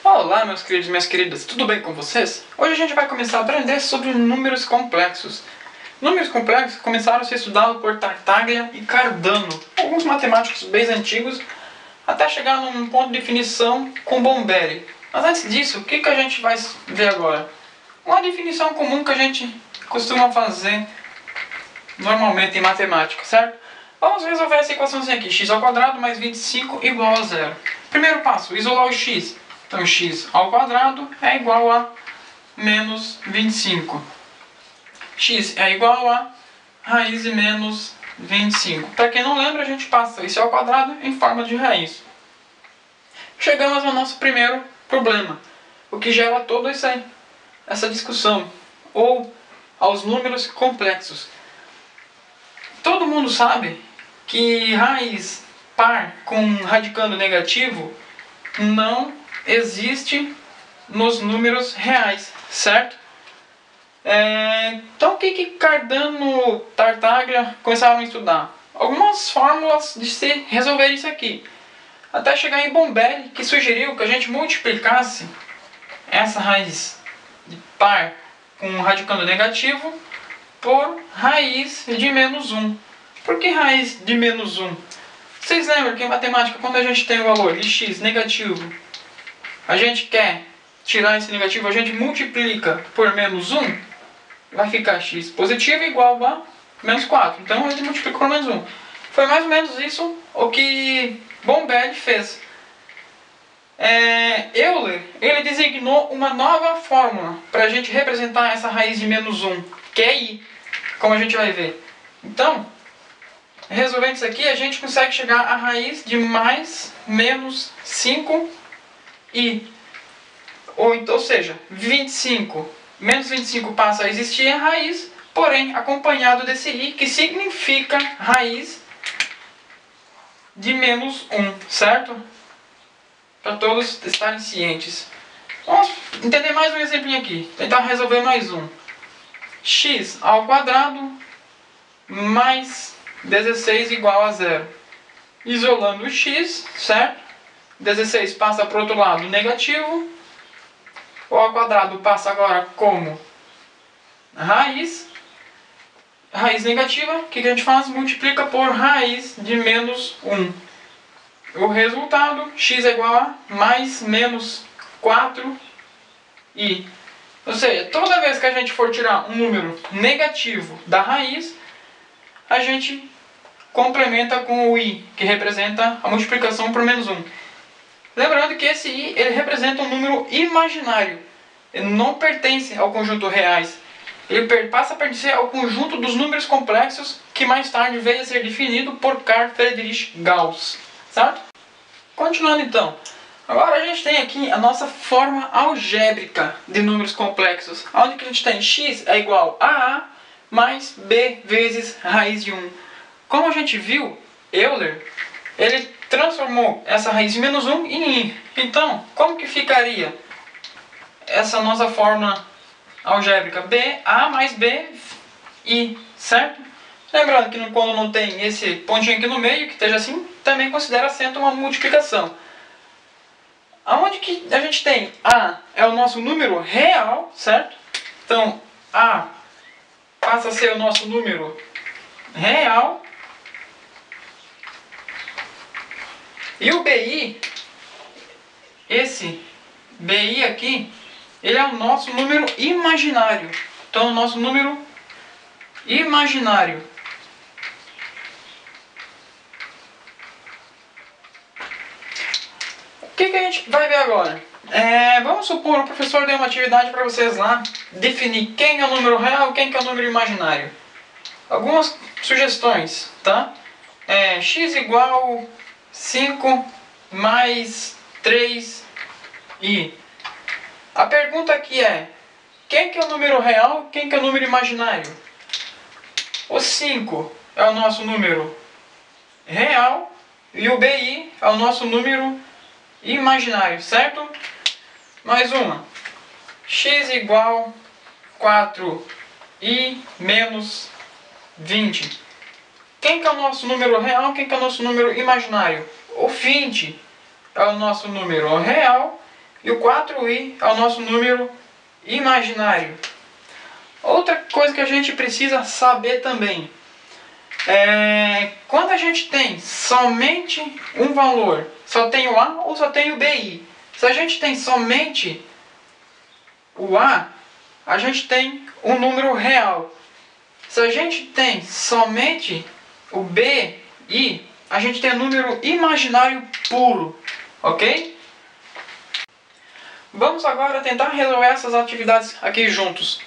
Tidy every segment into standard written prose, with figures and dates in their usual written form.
Olá, meus queridos e minhas queridas, tudo bem com vocês? Hoje a gente vai começar a aprender sobre números complexos. Números complexos começaram a ser estudados por Tartaglia e Cardano, alguns matemáticos bem antigos, até chegar num ponto de definição com Bombelli. Mas antes disso, o que a gente vai ver agora? Uma definição comum que a gente costuma fazer normalmente em matemática, certo? Vamos resolver essa equaçãozinha aqui, x ao quadrado mais 25 igual a zero. Primeiro passo, isolar o x. Então x ao quadrado é igual a menos 25. X é igual a raiz de menos 25. Para quem não lembra, a gente passa isso ao quadrado em forma de raiz. Chegamos ao nosso primeiro problema, o que gera toda essa discussão, ou aos números complexos. Todo mundo sabe que raiz par com radicando negativo não existe nos números reais, certo? Então o que Cardano, Tartaglia começaram a estudar? Algumas fórmulas de se resolver isso aqui. Até chegar em Bombelli, que sugeriu que a gente multiplicasse essa raiz de par com radicando negativo por raiz de menos 1. Por que raiz de menos 1? Vocês lembram que em matemática, quando a gente tem o valor de x negativo, a gente quer tirar esse negativo, a gente multiplica por menos 1, vai ficar x positivo igual a menos 4. Então a gente multiplica por menos 1. Foi mais ou menos isso o que Bombelli fez. Euler, ele designou uma nova fórmula para a gente representar essa raiz de menos 1, que é i, como a gente vai ver. Então, resolvendo isso aqui, a gente consegue chegar à raiz de mais menos 5i. Ou seja, 25 menos 25 passa a existir a raiz, porém acompanhado desse i, que significa raiz de menos 1, certo? Para todos estarem cientes. Vamos entender mais um exemplinho aqui. Tentar resolver mais um. X ao quadrado mais 16 igual a zero. Isolando o x, certo? 16 passa para o outro lado negativo. O ao quadrado passa agora como raiz. Raiz negativa, o que a gente faz? Multiplica por raiz de menos 1. O resultado, x é igual a mais menos 4i. Ou seja, toda vez que a gente for tirar um número negativo da raiz, a gente complementa com o i, que representa a multiplicação por menos 1. Lembrando que esse i ele representa um número imaginário. Ele não pertence ao conjunto reais. Ele passa a pertencer ao conjunto dos números complexos, que mais tarde veio a ser definido por Carl Friedrich Gauss. Certo? Continuando então. Agora a gente tem aqui a nossa forma algébrica de números complexos. Onde que a gente tem x é igual a a mais b vezes raiz de 1. Como a gente viu, Euler, ele transformou essa raiz de menos 1 em i. Então, como que ficaria essa nossa forma algébrica? A mais b, i, certo? Lembrando que quando não tem esse pontinho aqui no meio, que esteja assim, também considera sendo uma multiplicação. Aonde que a gente tem a é o nosso número real, certo? Então, a passa a ser o nosso número real. E o bi, esse bi aqui, ele é o nosso número imaginário. Então, o nosso número imaginário. O que a gente vai ver agora? Vamos supor, o professor deu uma atividade para vocês lá, definir quem é o número real e quem é o número imaginário. Algumas sugestões, tá? X igual 5 mais 3i. A pergunta aqui é, quem que é o número real e quem que é o número imaginário? O 5 é o nosso número real e o bi é o nosso número imaginário, certo? Mais uma. X igual 4i menos 20. Quem que é o nosso número real? Quem que é o nosso número imaginário? O 20 é o nosso número real E o 4i é o nosso número imaginário. Outra coisa que a gente precisa saber também quando a gente tem somente um valor, só tem o A ou só tem o BI. Se a gente tem somente o A, a gente tem um número real. Se a gente tem somente o BI, a gente tem um número imaginário puro, ok? Vamos agora tentar resolver essas atividades aqui juntos.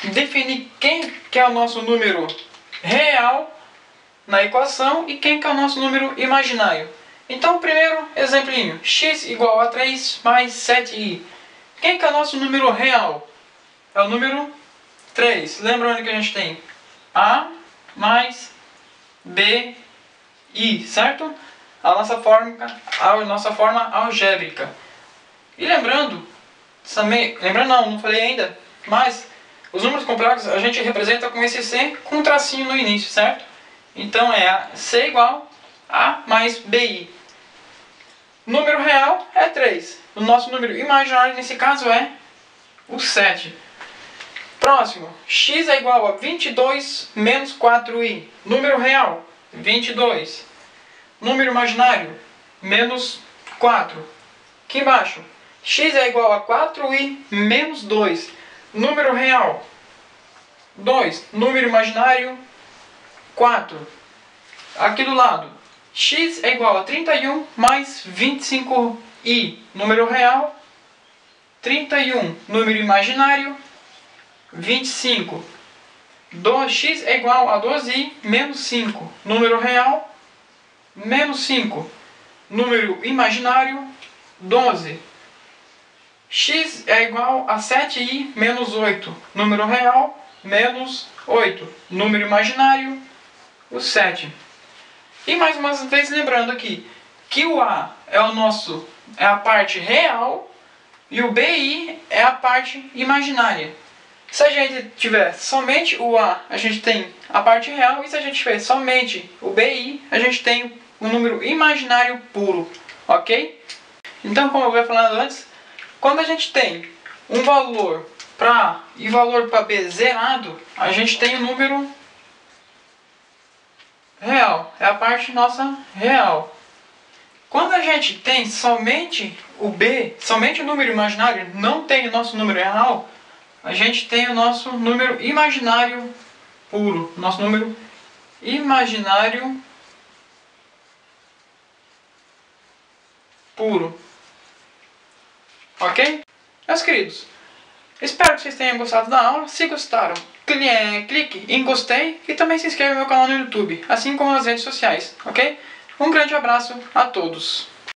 Definir quem que é o nosso número real na equação e quem que é o nosso número imaginário. Então, primeiro exemplinho, x igual a 3 mais 7i. Quem que é o nosso número real? É o número 3. Lembrando que a gente tem a mais b, i, certo? A nossa forma algébrica. E lembrando não falei ainda, mas os números complexos a gente representa com esse C com um tracinho no início, certo? Então é C igual a mais BI. Número real é 3. O nosso número imaginário nesse caso é o 7. Próximo, x é igual a 22 menos 4i. Número real, 22. Número imaginário, menos 4. Aqui embaixo, x é igual a 4i menos 2. Número real, 2. Número imaginário, 4. Aqui do lado, x é igual a 31 mais 25i. Número real, 31. Número imaginário, 25. 2x é igual a 12i menos 5. Número real, menos 5. Número imaginário, 12. X é igual a 7i menos 8. Número real, menos 8. Número imaginário, o 7. E mais uma vez lembrando aqui que o A é a parte real e o BI é a parte imaginária. Se a gente tiver somente o A, a gente tem a parte real, e se a gente tiver somente o BI, a gente tem um número imaginário puro, ok? Então, como eu havia falado antes, quando a gente tem um valor para A e valor para B zerado, a gente tem o número real, é a parte nossa real. Quando a gente tem somente o B, somente o número imaginário, não tem o nosso número real, a gente tem o nosso número imaginário puro, nosso número imaginário puro. Ok? Meus queridos, espero que vocês tenham gostado da aula. Se gostaram, clique em gostei e também se inscreva no meu canal no YouTube, assim como nas redes sociais, ok? Um grande abraço a todos.